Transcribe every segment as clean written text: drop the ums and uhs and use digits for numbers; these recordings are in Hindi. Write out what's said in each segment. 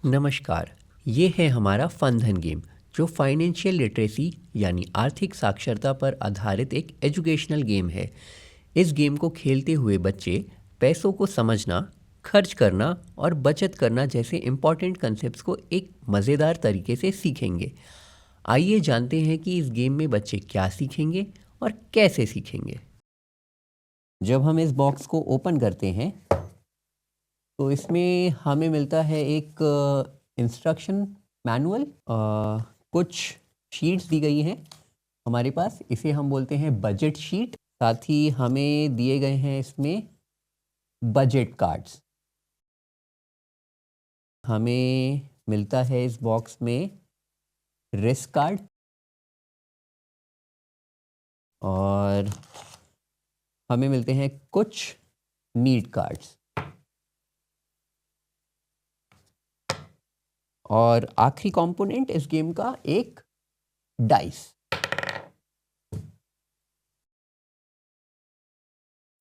नमस्कार। ये है हमारा फनधन गेम जो फाइनेंशियल लिटरेसी यानी आर्थिक साक्षरता पर आधारित एक एजुकेशनल गेम है। इस गेम को खेलते हुए बच्चे पैसों को समझना, खर्च करना और बचत करना जैसे इम्पॉर्टेंट कंसेप्ट्स को एक मज़ेदार तरीके से सीखेंगे। आइए जानते हैं कि इस गेम में बच्चे क्या सीखेंगे और कैसे सीखेंगे। जब हम इस बॉक्स को ओपन करते हैं तो इसमें हमें मिलता है एक इंस्ट्रक्शन मैनुअल। कुछ शीट्स दी गई हैं हमारे पास, इसे हम बोलते हैं बजट शीट। साथ ही हमें दिए गए हैं इसमें बजट कार्ड्स। हमें मिलता है इस बॉक्स में रिस्क कार्ड और हमें मिलते हैं कुछ नीड कार्ड्स और आखिरी कंपोनेंट इस गेम का एक डाइस।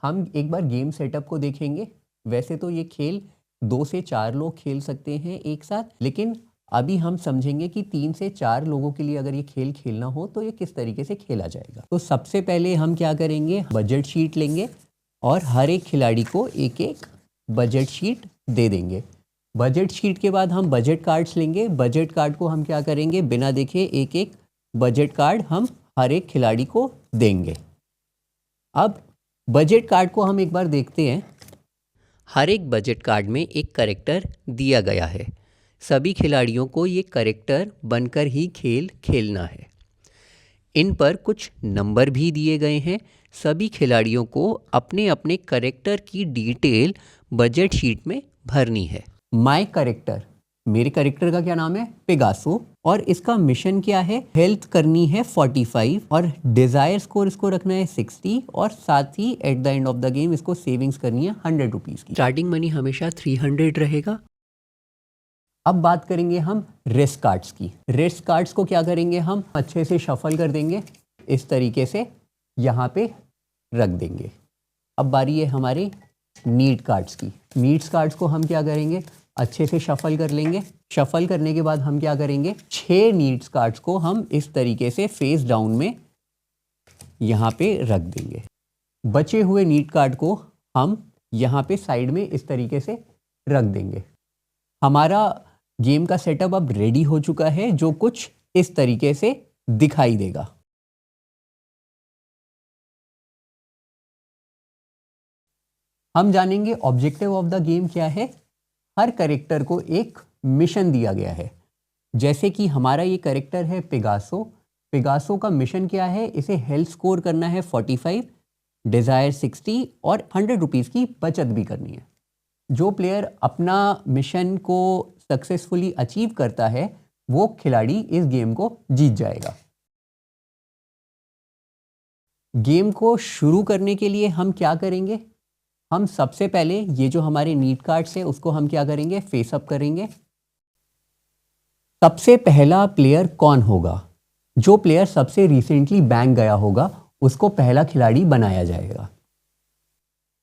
हम एक बार गेम सेटअप को देखेंगे। वैसे तो ये खेल 2 से 4 लोग खेल सकते हैं एक साथ, लेकिन अभी हम समझेंगे कि 3 से 4 लोगों के लिए अगर ये खेल खेलना हो तो ये किस तरीके से खेला जाएगा। तो सबसे पहले हम क्या करेंगे, बजट शीट लेंगे और हर एक खिलाड़ी को एक एक बजट शीट दे देंगे। बजट शीट के बाद हम बजट कार्ड्स लेंगे। बजट कार्ड को हम क्या करेंगे, बिना देखे एक एक बजट कार्ड हम हर एक खिलाड़ी को देंगे। अब बजट कार्ड को हम एक बार देखते हैं। हर एक बजट कार्ड में एक कैरेक्टर दिया गया है। सभी खिलाड़ियों को ये कैरेक्टर बनकर ही खेल खेलना है। इन पर कुछ नंबर भी दिए गए हैं। सभी खिलाड़ियों को अपने अपने कैरेक्टर की डिटेल बजट शीट में भरनी है। माय कैरेक्टर, मेरे कैरेक्टर का क्या नाम है, पेगासो, और इसका मिशन क्या है, हेल्थ करनी है 45 और डिजायर स्कोर इसको रखना है 60 और साथ ही at the end of the game इसको सेविंग्स करनी है 100 रुपीज की। स्टार्टिंग मनी हमेशा 300 रहेगा। अब बात करेंगे हम रिस्क कार्ड्स की। रिस्क कार्ड्स को क्या करेंगे, हम अच्छे से शफल कर देंगे, इस तरीके से यहाँ पे रख देंगे। अब बारी है हमारे नीड कार्ड्स की। नीड्स कार्ड्स को हम क्या करेंगे, अच्छे से शफल कर लेंगे। शफल करने के बाद हम क्या करेंगे, 6 नीड्स कार्ड्स को हम इस तरीके से फेस डाउन में यहाँ पे रख देंगे। बचे हुए नीड कार्ड को हम यहाँ पे साइड में इस तरीके से रख देंगे। हमारा गेम का सेटअप अब रेडी हो चुका है, जो कुछ इस तरीके से दिखाई देगा। हम जानेंगे ऑब्जेक्टिव ऑफ द गेम क्या है। हर कैरेक्टर को एक मिशन दिया गया है। जैसे कि हमारा ये कैरेक्टर है पेगासो। पेगासो का मिशन क्या है, इसे हेल्थ स्कोर करना है 45, डिजायर 60 और 100 रुपीज़ की बचत भी करनी है। जो प्लेयर अपना मिशन को सक्सेसफुली अचीव करता है वो खिलाड़ी इस गेम को जीत जाएगा। गेम को शुरू करने के लिए हम क्या करेंगे, हम सबसे पहले ये जो हमारे नीड कार्ड्स है उसको हम क्या करेंगे, फेस अप करेंगे। सबसे पहला प्लेयर कौन होगा, जो प्लेयर सबसे रिसेंटली बैंक गया होगा उसको पहला खिलाड़ी बनाया जाएगा।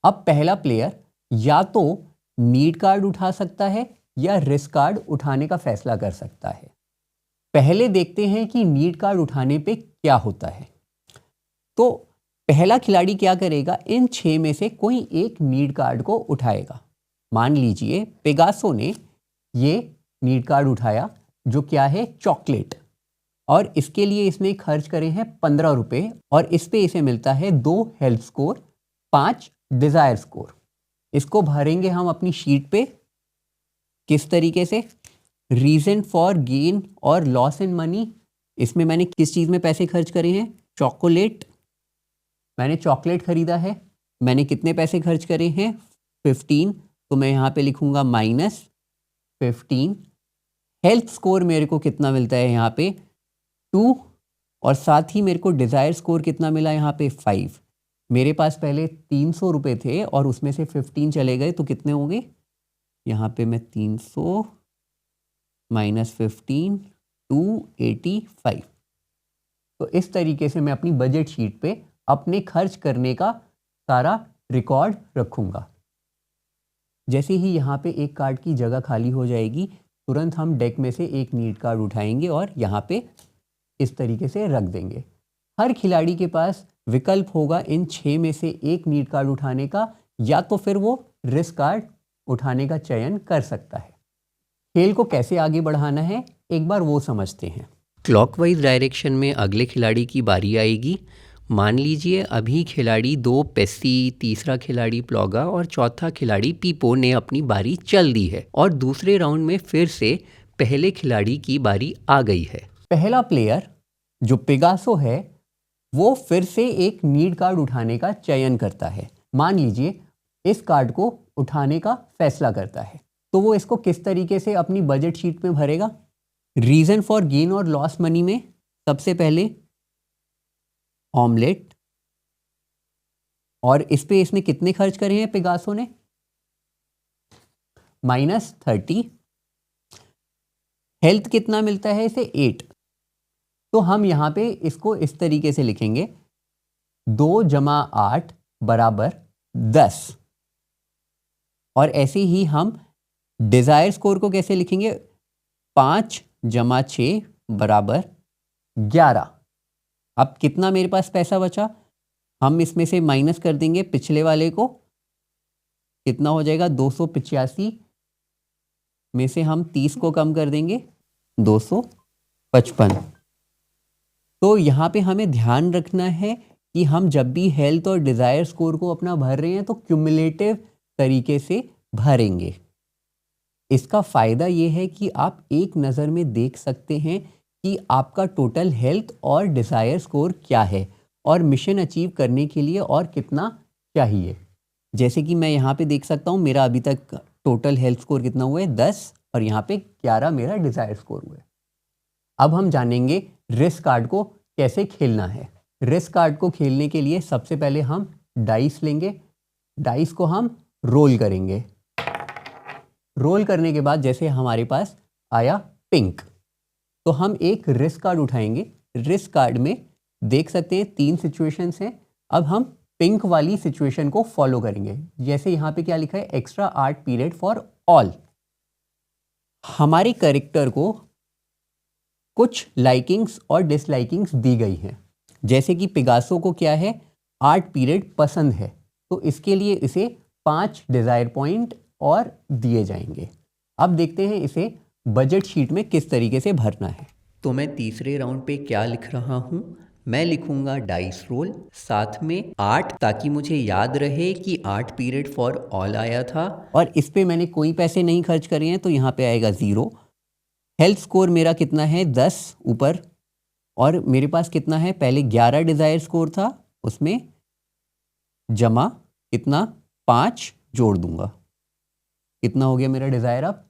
अब पहला प्लेयर या तो नीड कार्ड उठा सकता है या रिस्क कार्ड उठाने का फैसला कर सकता है। पहले देखते हैं कि नीड कार्ड उठाने पे क्या होता है। तो पहला खिलाड़ी क्या करेगा, इन 6 में से कोई एक नीड कार्ड को उठाएगा। मान लीजिए पेगासो ने ये नीड कार्ड उठाया जो क्या है, चॉकलेट, और इसके लिए इसने खर्च करे हैं 15 रुपए और इस पे इसे मिलता है 2 हेल्थ स्कोर, 5 डिजायर स्कोर। इसको भरेंगे हम अपनी शीट पे। किस तरीके से, रीजन फॉर गेन और लॉस इन मनी, इसमें मैंने किस चीज़ में पैसे खर्च करे हैं, चॉकलेट, मैंने चॉकलेट खरीदा है। मैंने कितने पैसे खर्च करे हैं, 15, तो मैं यहाँ पे लिखूंगा -15। हेल्थ स्कोर मेरे को कितना मिलता है यहाँ पे 2 और साथ ही मेरे को डिज़ायर स्कोर कितना मिला यहाँ पे 5। मेरे पास पहले 300 रुपये थे और उसमें से 15 चले गए तो कितने हो गए, यहाँ पे मैं 300 -15 285। तो इस तरीके से मैं अपनी बजट शीट पे अपने खर्च करने का सारा रिकॉर्ड रखूंगा। जैसे ही यहाँ पे एक कार्ड की जगह खाली हो जाएगी तुरंत हम डेक में से एक नीड कार्ड उठाएंगे और यहाँ पे इस तरीके से रख देंगे। हर खिलाड़ी के पास विकल्प होगा इन 6 में से एक नीड कार्ड उठाने का, या तो फिर वो रिस्क कार्ड उठाने का चयन कर सकता है। खेल को कैसे आगे बढ़ाना है एक बार वो समझते हैं। क्लॉकवाइज डायरेक्शन में अगले खिलाड़ी की बारी आएगी। मान लीजिए अभी खिलाड़ी 2 पेस्सी, तीसरा खिलाड़ी प्लॉगा और चौथा खिलाड़ी पीपो ने अपनी बारी चल दी है और दूसरे राउंड में फिर से पहले खिलाड़ी की बारी आ गई है। पहला प्लेयर जो पेगासो है वो फिर से एक नीड कार्ड उठाने का चयन करता है। मान लीजिए इस कार्ड को उठाने का फैसला करता है, तो वो इसको किस तरीके से अपनी बजट शीट में भरेगा? रीजन फॉर गेन और लॉस मनी में सबसे पहले ऑमलेट, और इस पे इसने कितने खर्च करे हैं पेगासो ने? -30। हेल्थ कितना मिलता है इसे? 8। तो हम यहां पे इसको इस तरीके से लिखेंगे 2 + 8 = 10। और ऐसे ही हम डिजायर स्कोर को कैसे लिखेंगे? 5 + 6 = 11। अब कितना मेरे पास पैसा बचा? हम इसमें से माइनस कर देंगे पिछले वाले को, कितना हो जाएगा? 285 में से हम 30 को कम कर देंगे, 255। तो यहाँ पे हमें ध्यान रखना है कि हम जब भी हेल्थ और डिजायर स्कोर को अपना भर रहे हैं तो क्यूमुलेटिव तरीके से भरेंगे। इसका फायदा ये है कि आप एक नज़र में देख सकते हैं कि आपका टोटल हेल्थ और डिजायर स्कोर क्या है और मिशन अचीव करने के लिए और कितना चाहिए। जैसे कि मैं यहाँ पे देख सकता हूँ मेरा अभी तक टोटल हेल्थ स्कोर कितना हुआ है? 10, और यहाँ पे 11 मेरा डिजायर स्कोर हुआ है। अब हम जानेंगे रिस्क कार्ड को कैसे खेलना है। रिस्क कार्ड को खेलने के लिए सबसे पहले हम डाइस लेंगे। डाइस को हम रोल करेंगे। रोल करने के बाद जैसे हमारे पास आया पिंक, तो हम एक रिस्क कार्ड उठाएंगे। रिस्क कार्ड में देख सकते हैं 3 सिचुएशंस हैं। अब हम पिंक वाली सिचुएशन को फॉलो करेंगे। जैसे यहाँ पे क्या लिखा है? Extra art period for all. हमारे कैरेक्टर को कुछ लाइकिंग्स और डिसलाइकिंग्स दी गई हैं। जैसे कि पेगासो को क्या है? आर्ट पीरियड पसंद है, तो इसके लिए इसे 5 डिजायर पॉइंट और दिए जाएंगे। अब देखते हैं इसे बजट शीट में किस तरीके से भरना है। तो मैं तीसरे राउंड पे क्या लिख रहा हूँ? मैं लिखूंगा डाइस रोल, साथ में 8, ताकि मुझे याद रहे कि आर्ट पीरियड फॉर ऑल आया था और इस पे मैंने कोई पैसे नहीं खर्च करे हैं, तो यहाँ पे आएगा 0। हेल्थ स्कोर मेरा कितना है? 10 ऊपर, और मेरे पास कितना है? पहले 11 डिजायर स्कोर था, उसमें जमा कितना? 5 जोड़ दूंगा। कितना हो गया मेरा डिजायर? अब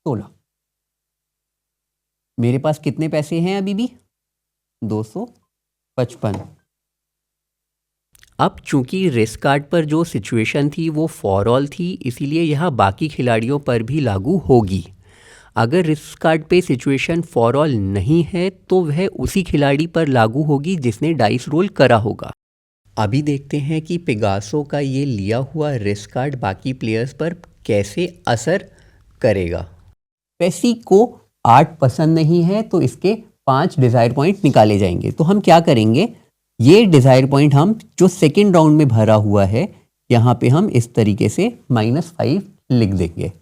16। मेरे पास कितने पैसे हैं अभी भी? 255। अब चूंकि रिस्क कार्ड पर जो सिचुएशन थी वो फॉर ऑल थी, इसीलिए यह बाकी खिलाड़ियों पर भी लागू होगी। अगर रिस्क कार्ड पे सिचुएशन फॉर ऑल नहीं है तो वह उसी खिलाड़ी पर लागू होगी जिसने डाइस रोल करा होगा। अभी देखते हैं कि पेगासो का ये लिया हुआ रिस्क कार्ड बाकी प्लेयर्स पर कैसे असर करेगा। पेसी को आर्ट पसंद नहीं है, तो इसके 5 डिजायर पॉइंट निकाले जाएंगे। तो हम क्या करेंगे? ये डिजायर पॉइंट हम जो सेकेंड राउंड में भरा हुआ है, यहाँ पे हम इस तरीके से -5 लिख देंगे।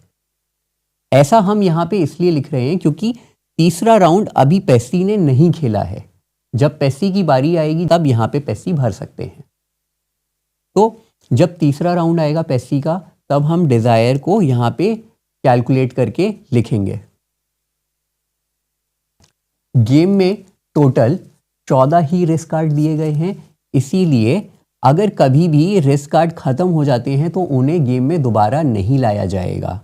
ऐसा हम यहाँ पे इसलिए लिख रहे हैं क्योंकि तीसरा राउंड अभी पेसी ने नहीं खेला है। जब पेसी की बारी आएगी तब यहाँ पे पेसी भर सकते हैं। तो जब तीसरा राउंड आएगा पेसी का, तब हम डिजायर को यहाँ पे कैलकुलेट करके लिखेंगे। गेम में टोटल 14 ही रिस्क कार्ड दिए गए हैं, इसीलिए अगर कभी भी रिस्क कार्ड खत्म हो जाते हैं तो उन्हें गेम में दोबारा नहीं लाया जाएगा।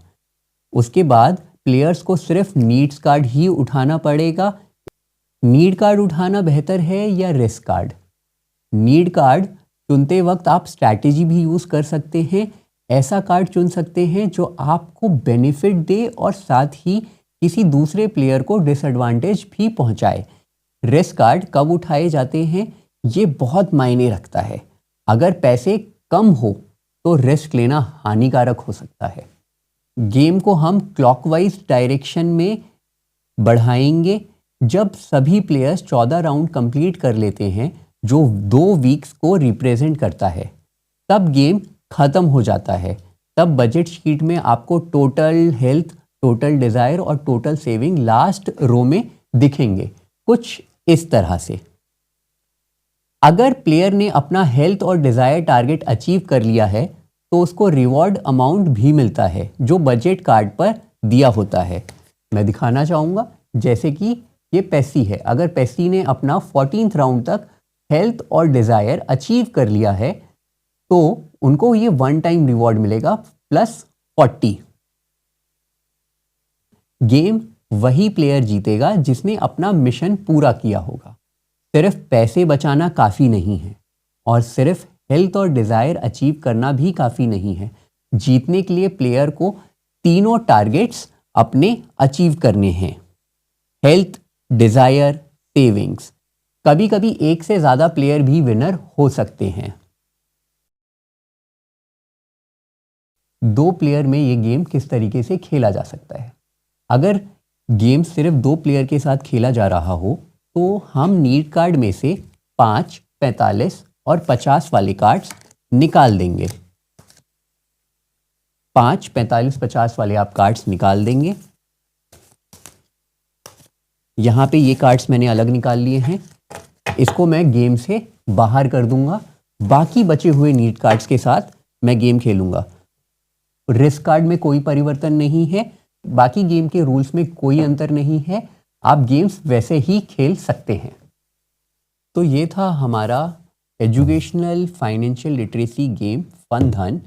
उसके बाद प्लेयर्स को सिर्फ नीड्स कार्ड ही उठाना पड़ेगा। नीड कार्ड उठाना बेहतर है या रिस्क कार्ड? नीड कार्ड चुनते वक्त आप स्ट्रैटेजी भी यूज कर सकते हैं। ऐसा कार्ड चुन सकते हैं जो आपको बेनिफिट दे और साथ ही किसी दूसरे प्लेयर को डिसएडवांटेज भी पहुंचाए। रिस्क कार्ड कब उठाए जाते हैं ये बहुत मायने रखता है। अगर पैसे कम हो तो रिस्क लेना हानिकारक हो सकता है। गेम को हम क्लॉकवाइज डायरेक्शन में बढ़ाएंगे। जब सभी प्लेयर्स 14 राउंड कंप्लीट कर लेते हैं, जो 2 वीक्स को रिप्रेजेंट करता है, तब गेम ख़त्म हो जाता है। तब बजट शीट में आपको टोटल हेल्थ, टोटल डिज़ायर और टोटल सेविंग लास्ट रो में दिखेंगे, कुछ इस तरह से। अगर प्लेयर ने अपना हेल्थ और डिज़ायर टारगेट अचीव कर लिया है तो उसको रिवॉर्ड अमाउंट भी मिलता है जो बजट कार्ड पर दिया होता है। मैं दिखाना चाहूँगा, जैसे कि ये पेसी है। अगर पेसी ने अपना 14th राउंड तक हेल्थ और डिज़ायर अचीव कर लिया है तो उनको ये 1 टाइम रिवॉर्ड मिलेगा +40। गेम वही प्लेयर जीतेगा जिसने अपना मिशन पूरा किया होगा। सिर्फ पैसे बचाना काफ़ी नहीं है और सिर्फ हेल्थ और डिज़ायर अचीव करना भी काफ़ी नहीं है। जीतने के लिए प्लेयर को तीनों टारगेट्स अपने अचीव करने हैं: हेल्थ, डिज़ायर, सेविंग्स। कभी कभी एक से ज़्यादा प्लेयर भी विनर हो सकते हैं। 2 प्लेयर में ये गेम किस तरीके से खेला जा सकता है? अगर गेम सिर्फ 2 प्लेयर के साथ खेला जा रहा हो तो हम नीड कार्ड में से 5, 45 और 50 वाले कार्ड्स निकाल देंगे। 5, 45, 50 वाले आप कार्ड्स निकाल देंगे। यहाँ पे ये कार्ड्स मैंने अलग निकाल लिए हैं। इसको मैं गेम से बाहर कर दूंगा। बाकी बचे हुए नीड कार्ड्स के साथ मैं गेम खेलूंगा। रिस्क कार्ड में कोई परिवर्तन नहीं है, बाकी गेम के रूल्स में कोई अंतर नहीं है। आप गेम्स वैसे ही खेल सकते हैं। तो ये था हमारा educational financial literacy game fun धन।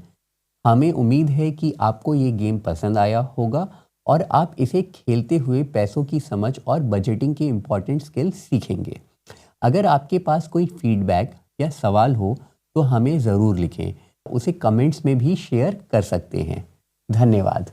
हमें उम्मीद है कि आपको ये गेम पसंद आया होगा और आप इसे खेलते हुए पैसों की समझ और बजटिंग के इम्पॉर्टेंट स्किल्स सीखेंगे। अगर आपके पास कोई फीडबैक या सवाल हो तो हमें ज़रूर लिखें। उसे कमेंट्स में भी शेयर कर सकते हैं। धन्यवाद।